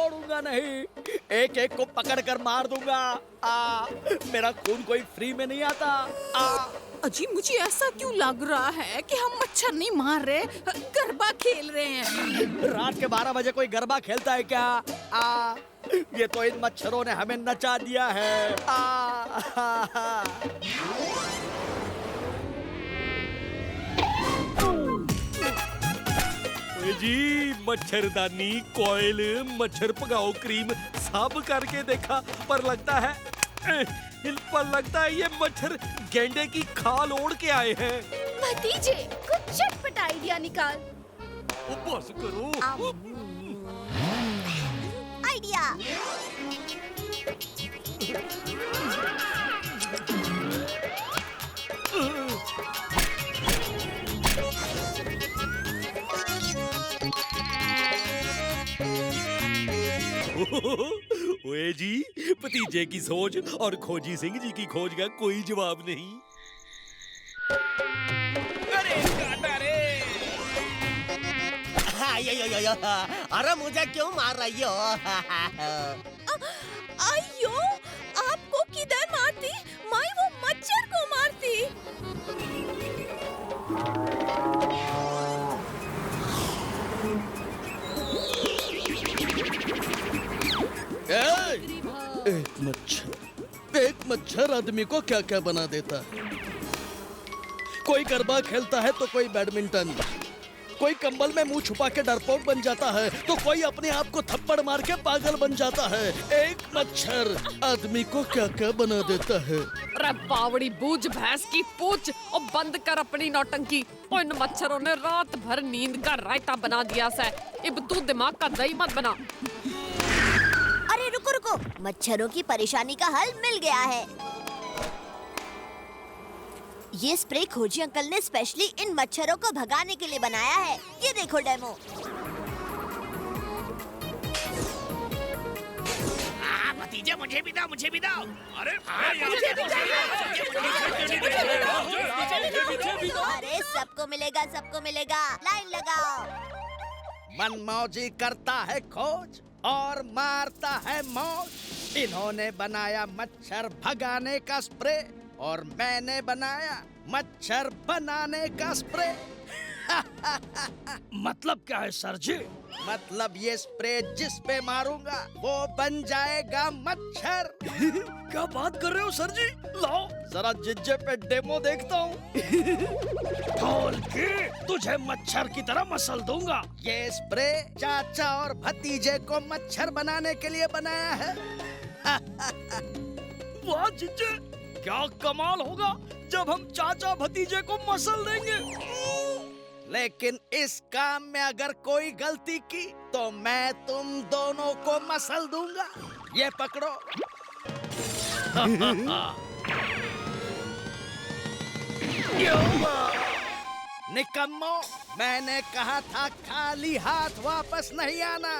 छोड़ूंगा नहीं, एक एक को पकड़ कर मार दूंगा। मेरा खून कोई फ्री में नहीं आता। अजी मुझे ऐसा क्यों लग रहा है कि हम मच्छर नहीं मार रहे, गरबा खेल रहे हैं। रात के 12 बजे कोई गरबा खेलता है क्या? ये तो इन मच्छरों ने हमें नचा दिया है। जी मच्छरदानी, कॉइल, मच्छर भगाओ क्रीम सब करके देखा, पर लगता है ये मच्छर गेंडे की खाल ओढ़ के आए हैं। भतीजे कुछ चटपटा आइडिया निकाल। बस करो। आइडिया। ओए जी, भतीजे की सोच और खोजी सिंह जी की खोज का कोई जवाब नहीं। अरे काटा रे! अरे मुझे क्यों मार रही हो? अयो, आपको किधर मारती? मैं वो मच्छर को मारती। एक मच्छर आदमी को क्या क्या बना देता है। कोई गरबा खेलता है तो कोई बैडमिंटन, कोई कंबल में मुंह छुपा के डरपोक बन जाता है, तो कोई अपने आप को थप्पड़ मार के पागल बन जाता है। एक मच्छर आदमी को क्या क्या बना देता है। अरे बावड़ी बूझ भैंस की पूछ और बंद कर अपनी नौटंकी। इन मच्छरों ने रात भर नींद का रायता बना दिया से। अब तू दिमाग का दही मत बना। अरे रुको रुको, मच्छरों की परेशानी का हल मिल गया है। ये स्प्रे खोजी अंकल ने स्पेशली इन मच्छरों को भगाने के लिए बनाया है। ये देखो डेमो। भतीजे मुझे भी दो, मुझे भी दो। अरे अरे सबको मिलेगा, सबको मिलेगा। लाइन लगाओ। मनमौजी करता है खोज और मारता है मौज। इन्होंने बनाया मच्छर भगाने का स्प्रे और मैंने बनाया मच्छर बनाने का स्प्रे। मतलब क्या है सर जी? मतलब ये स्प्रे जिस पे मारूंगा वो बन जाएगा मच्छर। क्या बात कर रहे हो सर जी? लाओ जरा जिज्जे पे डेमो देखता हूँ। खोल के तुझे मच्छर की तरह मसल दूंगा। ये स्प्रे चाचा और भतीजे को मच्छर बनाने के लिए बनाया है। वाह जिज्जे, क्या कमाल होगा जब हम चाचा भतीजे को मसल देंगे। लेकिन इस काम में अगर कोई गलती की तो मैं तुम दोनों को मसल दूंगा। ये पकड़ो। निकम्मो, मैंने कहा था खाली हाथ वापस नहीं आना।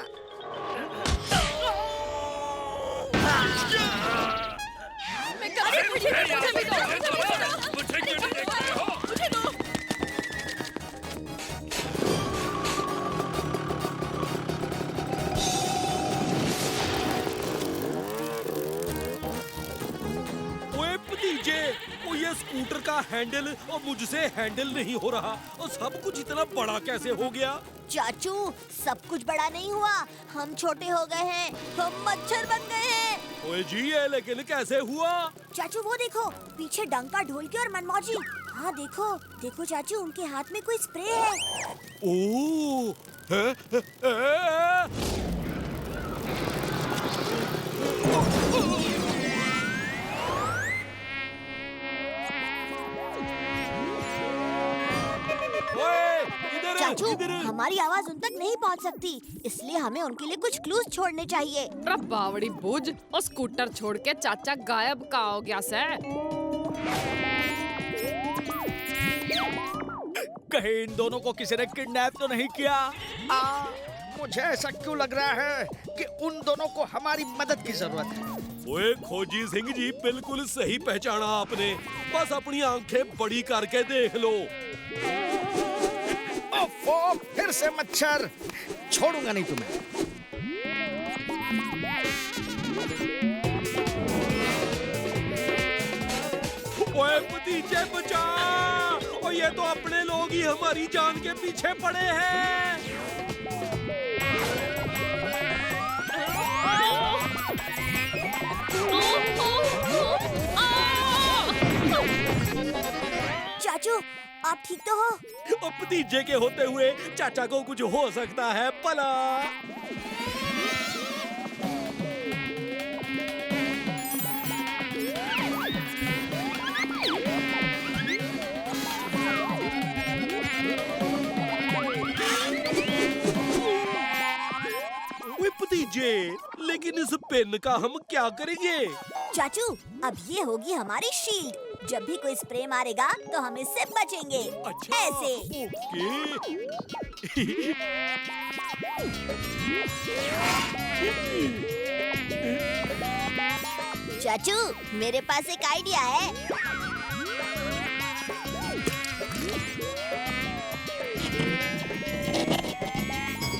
ये स्कूटर का हैंडल और मुझसे हैंडल नहीं हो रहा, और सब कुछ इतना बड़ा कैसे हो गया? चाचू सब कुछ बड़ा नहीं हुआ, हम छोटे हो गए हैं, हम मच्छर बन गए हैं। ओए जी, ये लेकिन कैसे हुआ? चाचू वो देखो, पीछे डंका ढोलकी और मनमौजी। हाँ देखो देखो चाचू, उनके हाथ में कोई स्प्रे है। ओह, चाचू हमारी आवाज उन तक नहीं पहुंच सकती, इसलिए हमें उनके लिए कुछ क्लूज छोड़ने चाहिए। बावड़ी बूझ, और स्कूटर छोड़ के चाचा गायब का हो गया से। कहीं इन दोनों को किसी ने किडनैप तो नहीं किया? मुझे ऐसा क्यों लग रहा है कि उन दोनों को हमारी मदद की जरूरत है। ओए खोजी सिंह जी, बिल्कुल सही पहचाना आपने, बस अपनी आंखें बड़ी करके देख लो। ओफो, फिर से मच्छर, छोड़ूंगा नहीं तुम्हें। ओए भतीजे बचा! और ये तो अपने लोग ही हमारी जान के पीछे पड़े हैं। चाचू आप ठीक तो हो? और भतीजे के होते हुए चाचा को कुछ हो सकता है भला। ओए भतीजे, लेकिन इस पेन का हम क्या करेंगे? चाचू अब ये होगी हमारी शील्ड। जब भी कोई स्प्रे मारेगा तो हम इससे बचेंगे। अच्छा, ऐसे। ओके। चाचू मेरे पास एक आइडिया है।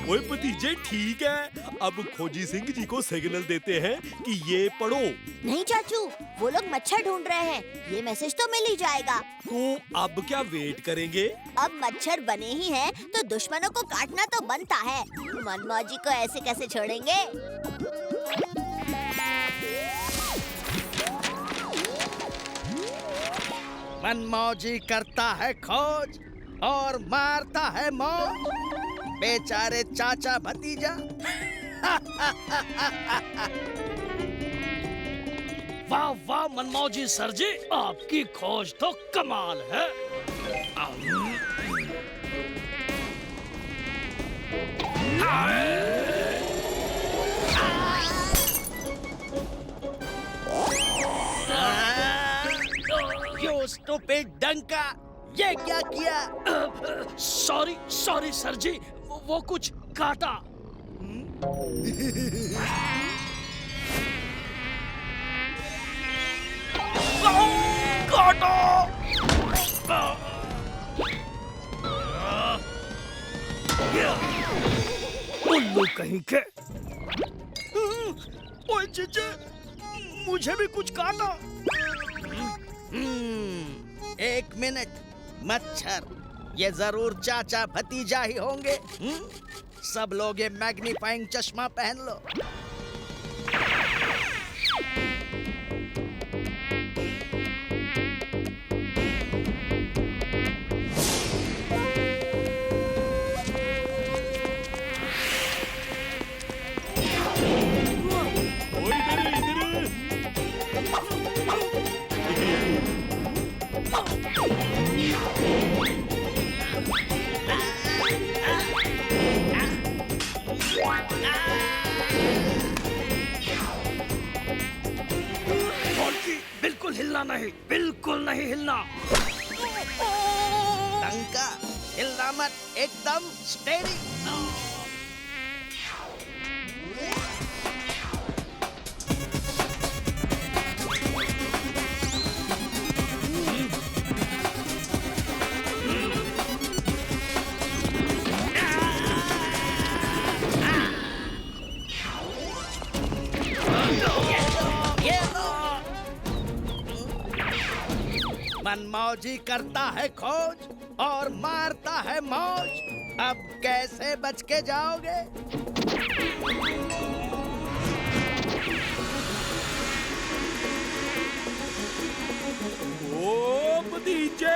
ओए भतीजे ठीक है, अब खोजी सिंह जी को सिग्नल देते हैं कि ये पढ़ो। नहीं चाचू, वो लोग मच्छर ढूंढ रहे हैं, ये मैसेज तो मिल ही जाएगा। तो अब क्या वेट करेंगे? अब मच्छर बने ही हैं, तो दुश्मनों को काटना तो बनता है। मनमौजी को ऐसे कैसे छोड़ेंगे? मनमौजी करता है खोज और मारता है मौज, बेचारे चाचा भतीजा। वाह वाह मनमौजी सर जी, आपकी खोज तो कमाल है। You stupid डंका, ये क्या किया? सॉरी सॉरी सर जी, वो कुछ काटा। काटा! उल्लू कहीं के। ओए चीचे, मुझे भी कुछ काटा। एक मिनट, मच्छर, ये जरूर चाचा भतीजा ही होंगे। सब लोग ये मैग्नीफाइंग चश्मा पहन लो। बिल्कुल नहीं हिलना। डंका, हिलना मत, एकदम स्टेडी। मनमौजी करता है खोज और मारता है मौज, अब कैसे बच के जाओगे? ओ भतीजे!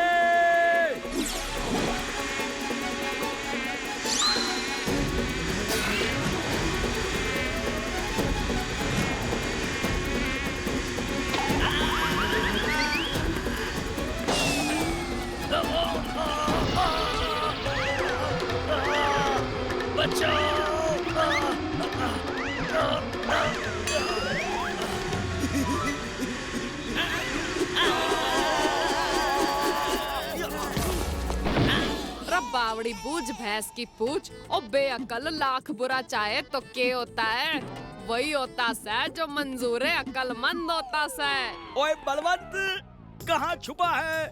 बावड़ी बूझ भैंस की पूछ, और बेअकल लाख बुरा चाहे तो के होता है? वही होता है जो मंजूर अक्लमंद होता है। ओए बलवंत, कहाँ छुपा है?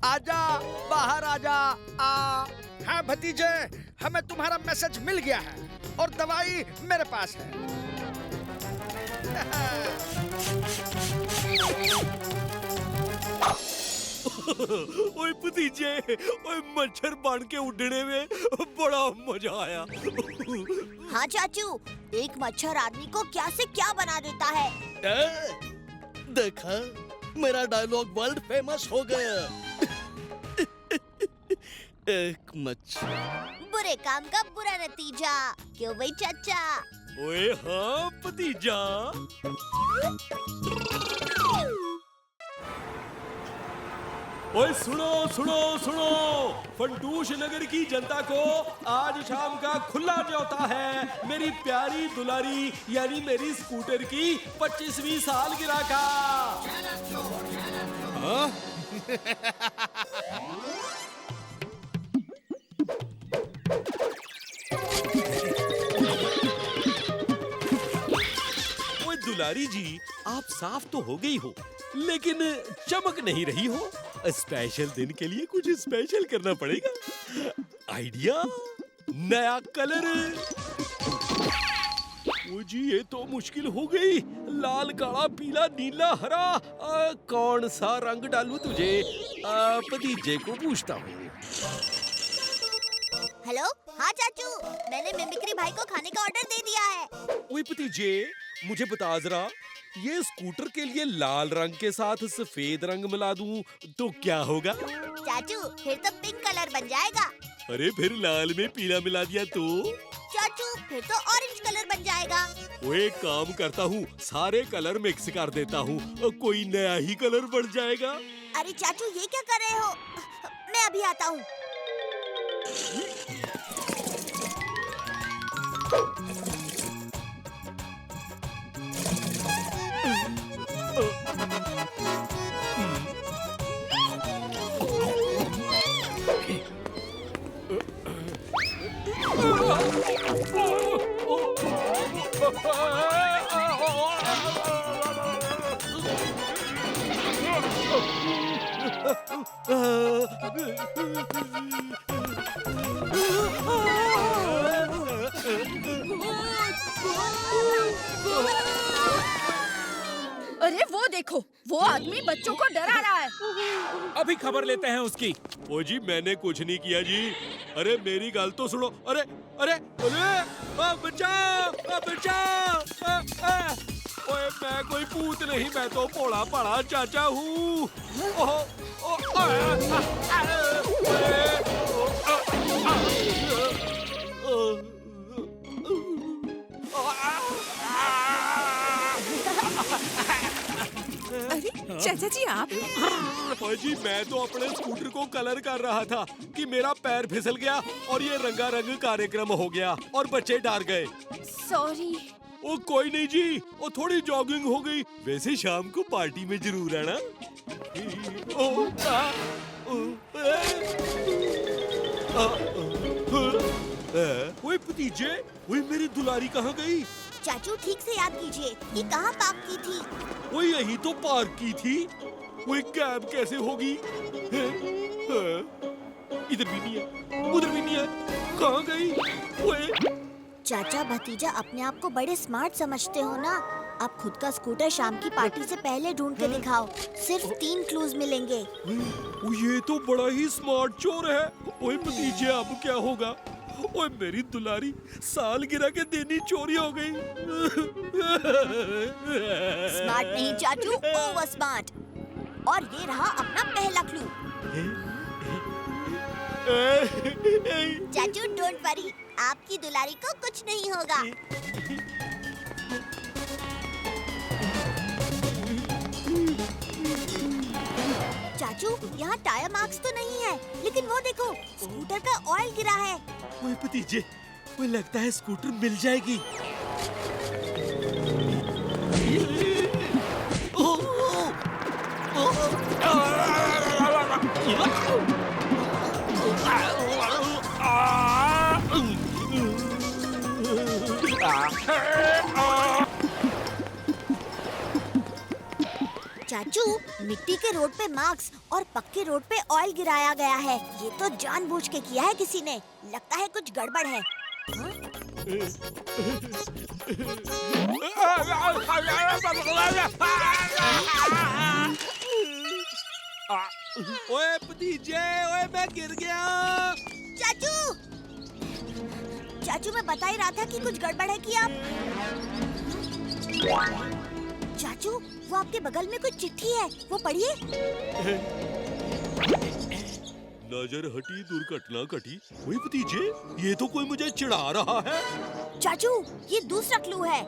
आजा, बाहर आजा। हाँ भतीजे, हमें तुम्हारा मैसेज मिल गया है और दवाई मेरे पास है। ओए भतीजे, ओए मच्छर बन के उड़ने में बड़ा मजा आया। हाँ चाचू, एक मच्छर आदमी को क्या से क्या बना देता है। देखा, मेरा डायलॉग वर्ल्ड फेमस हो गया। एक मच्छर। बुरे काम का बुरा नतीजा, क्यों भाई चाचा? ओए हाँ भतीजा। ओए सुनो सुनो सुनो, फंटूश नगर की जनता को आज शाम का खुला न्योता है मेरी प्यारी दुलारी यानी मेरी स्कूटर की 25वीं सालगिरह का। हाँ? ओए दुलारी जी, आप साफ तो हो गई हो लेकिन चमक नहीं रही हो। स्पेशल दिन के लिए कुछ स्पेशल करना पड़ेगा। आइडिया, नया कलर। ओ जी, ये तो मुश्किल हो गई। लाल, काला, पीला, नीला, हरा, कौन सा रंग डालूं तुझे? भतीजे को पूछता हूँ। हेलो, हाँ चाचू, मैंने मिमिक्री भाई को खाने का ऑर्डर दे दिया है। ओए भतीजे, मुझे बता जरा, ये स्कूटर के लिए लाल रंग के साथ सफेद रंग मिला दूं तो क्या होगा? चाचू, फिर तो पिंक कलर बन जाएगा। अरे फिर लाल में पीला मिला दिया तो? चाचू, फिर तो ऑरेंज कलर बन जाएगा। वो एक काम करता हूँ, सारे कलर मिक्स कर देता हूँ, कोई नया ही कलर बन जाएगा। अरे चाचू, ये क्या कर रहे हो? मैं अभी आता हूँ। अरे वो देखो, वो आदमी बच्चों को डरा रहा है। अभी खबर लेते हैं उसकी। ओ जी, मैंने कुछ नहीं किया जी। अरे मेरी गल तो सुनो। अरे अरे अरे, बचाओ बचाओ। ओए, मैं कोई भूत नहीं, मैं तो भोला भाला चाचा हूँ। अरे चाचा जी, आप? जी, मैं तो अपने स्कूटर को कलर कर रहा था कि मेरा पैर फिसल गया और ये रंगारंग कार्यक्रम हो गया और बच्चे डर गए। सॉरी। ओ कोई नहीं जी, वो थोड़ी जॉगिंग हो गई। वैसे शाम को पार्टी में जरूर आना। ओए भतीजे, ओए मेरी दुलारी कहाँ गई? चाचू, ठीक से याद कीजिए, ये कहाँ पार्क की थी? वो यही तो पार्क की थी। वो कैब कैसे होगी? इधर भी नहीं है, उधर भी नहीं है, कहाँ गई? ओए चाचा भतीजा अपने आप को बड़े स्मार्ट समझते हो ना। आप खुद का स्कूटर शाम की पार्टी से पहले ढूंढ के दिखाओ। सिर्फ 3 क्लूज मिलेंगे। ओ, ये तो बड़ा ही स्मार्ट चोर है। ओए भतीजे, अब क्या होगा? ओए मेरी दुलारी, सालगिरह के दिन ही चोरी हो गई। स्मार्ट नहीं चाचू, ओवर स्मार्ट। और ये रहा अपना पहला क्लू। चाचू डोंट वरी, आपकी दुलारी को कुछ नहीं होगा। चाचू, यहाँ टायर मार्क्स तो नहीं है, लेकिन वो देखो, स्कूटर का ऑयल गिरा है। ओए भतीजे, मुझे लगता है स्कूटर मिल जाएगी। चाचू, मिट्टी के रोड पे मार्क्स और पक्के रोड पे ऑयल गिराया गया है। ये तो जानबूझ के किया है किसी ने। लगता है कुछ गड़बड़ है। ओए भतीजे, ओए मैं गिर गया। चाचू, चाचू मैं बता ही रहा था कि कुछ गड़बड़ है कि आप। चाचू, वो आपके बगल में कुछ चिट्ठी है, वो पढ़िए। नजर हटी दुर्घटना घटी। ओए भतीजे, ये तो कोई मुझे चिढ़ा रहा है। चाचू, ये दूसरा क्लू है।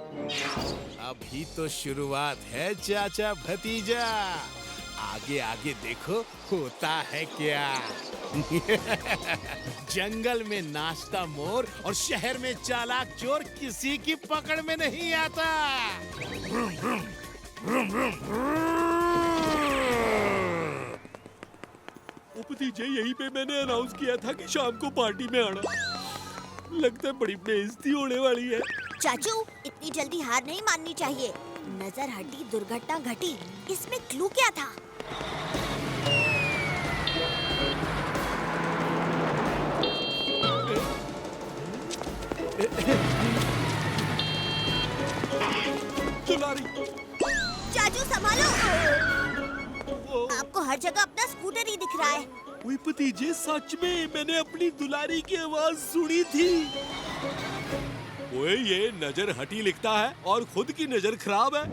अभी तो शुरुआत है चाचा भतीजा, आगे आगे देखो होता है क्या। जंगल में नाचता मोर और शहर में चालाक चोर किसी की पकड़ में नहीं आता। ओ भतीजे, यहीं पे मैंने अनाउंस किया था कि शाम को पार्टी में आना। लगता है बड़ी बेइज्जती होने वाली है। चाचू, इतनी जल्दी हार नहीं माननी चाहिए। नजर हटी दुर्घटना घटी, इसमें क्लू क्या था? दुलारी, चाचू संभालो, आपको हर जगह अपना स्कूटर ही दिख रहा है। ओए भतीजे, सच में मैंने अपनी दुलारी की आवाज सुनी थी। ओए, ये नजर हटी लिखता है और खुद की नजर खराब है।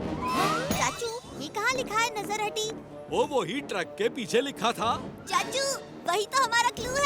चाचू, ये कहाँ लिखा है नजर हटी? वो वही ट्रक के पीछे लिखा था। चाचू, वही तो हमारा क्लू है।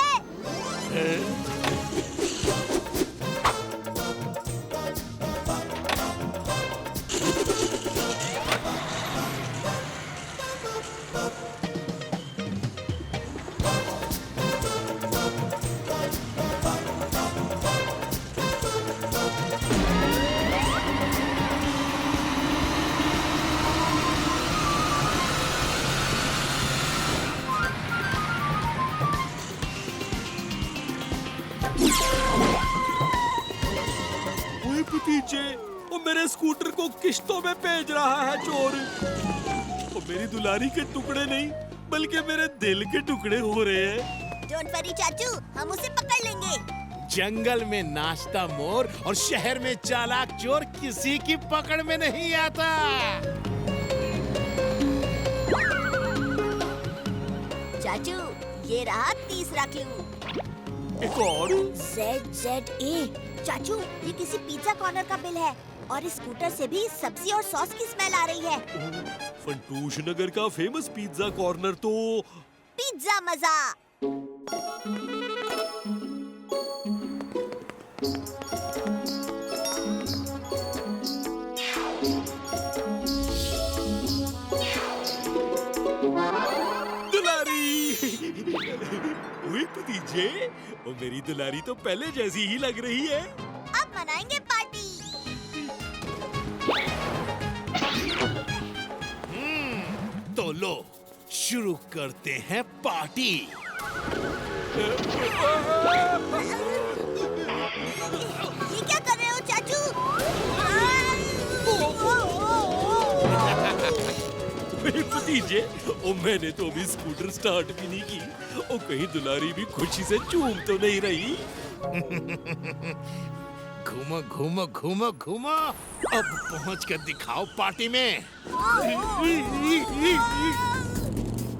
ओए भतीजे, वो मेरे स्कूटर को किश्तों में भेज रहा है चोर। वो मेरी दुलारी के टुकड़े नहीं, बल्कि मेरे दिल के टुकड़े हो रहे हैं। डोंट वरी चाचू, हम उसे पकड़ लेंगे। जंगल में नाचता मोर और शहर में चालाक चोर किसी की पकड़ में नहीं आता। चाचू, ये रहा तीसरा क्लू। एक और। ZZA। चाचू, ये किसी पिज्जा कॉर्नर का बिल है और इस स्कूटर से भी सब्जी और सॉस की स्मेल आ रही है। फंटूश नगर का फेमस पिज्जा कॉर्नर तो पिज्जा मजा। दुलारी। ओए भतीजे, वो मेरी दुलारी तो पहले जैसी ही लग रही है। अब मनाएंगे पार्टी। तो लो शुरू करते हैं पार्टी। ये क्या कर रहे हो चाचू? ओए भतीजे, ओ मैंने तो अभी स्कूटर स्टार्ट भी नहीं की। ओ कहीं दुलारी भी खुशी से झूम तो नहीं रही। घूमो घूमो घूमो घूमो, अब पहुंच कर दिखाओ पार्टी में।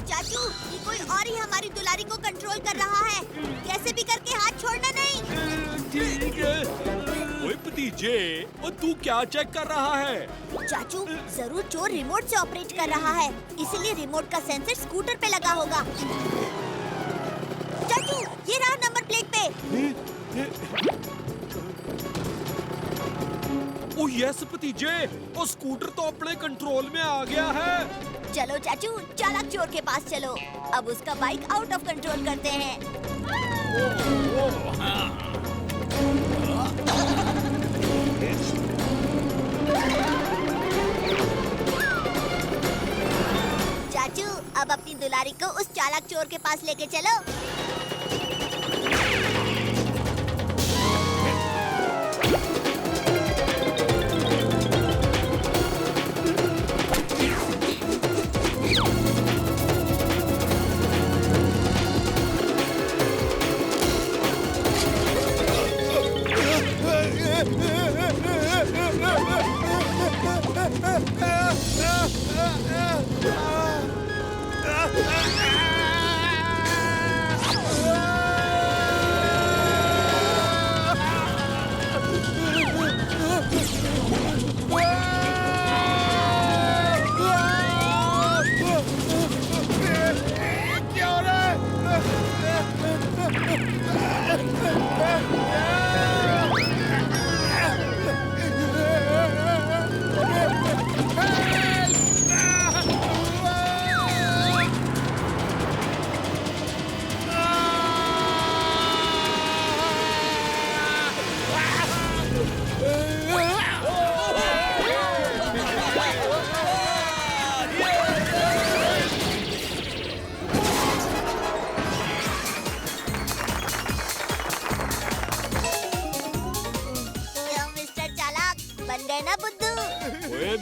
चाचू, ये कोई और ही हमारी दुलारी को कंट्रोल कर रहा है। कैसे भी करके हाथ छोड़ना नहीं। ठीक है। ओए भतीजे, ओ तू क्या चेक कर रहा है? चाचू, जरूर चोर रिमोट से ऑपरेट कर रहा है, इसीलिए रिमोट का सेंसर स्कूटर पे लगा होगा। चाचू, ये रहा नंबर प्लेट पे। ओ यस भतीजे, ओ स्कूटर तो अपने कंट्रोल में आ गया है। चलो चाचू, चालाक चोर के पास चलो। अब उसका बाइक आउट ऑफ कंट्रोल करते हैं। चाचू, अब अपनी दुलारी को उस चालाक चोर के पास लेके चलो।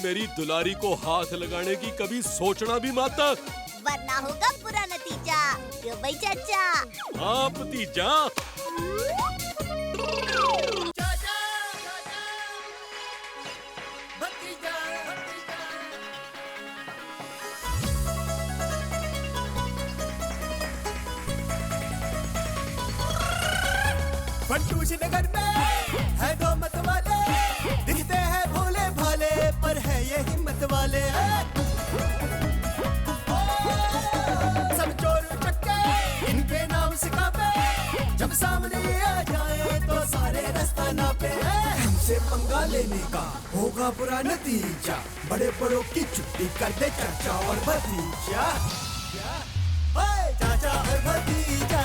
मेरी दुलारी को हाथ लगाने की कभी सोचना भी मत। वरना होगा बुरा नतीजा। क्यों भाई चाचा? हाँ भतीजा। फंटूश नगर में है दो मत वाले, दिखते हैं भोले भाले पर है ये हिम्मत वाले। सब चोर चक्के इनके नाम सिखाते, जब सामने आ जाए तो सारे रास्ता नापे। हमसे पंगा लेने का होगा बुरा नतीजा, बड़े बड़ों की छुट्टी कर दे चाचा और भतीजा। चाचा और भतीजा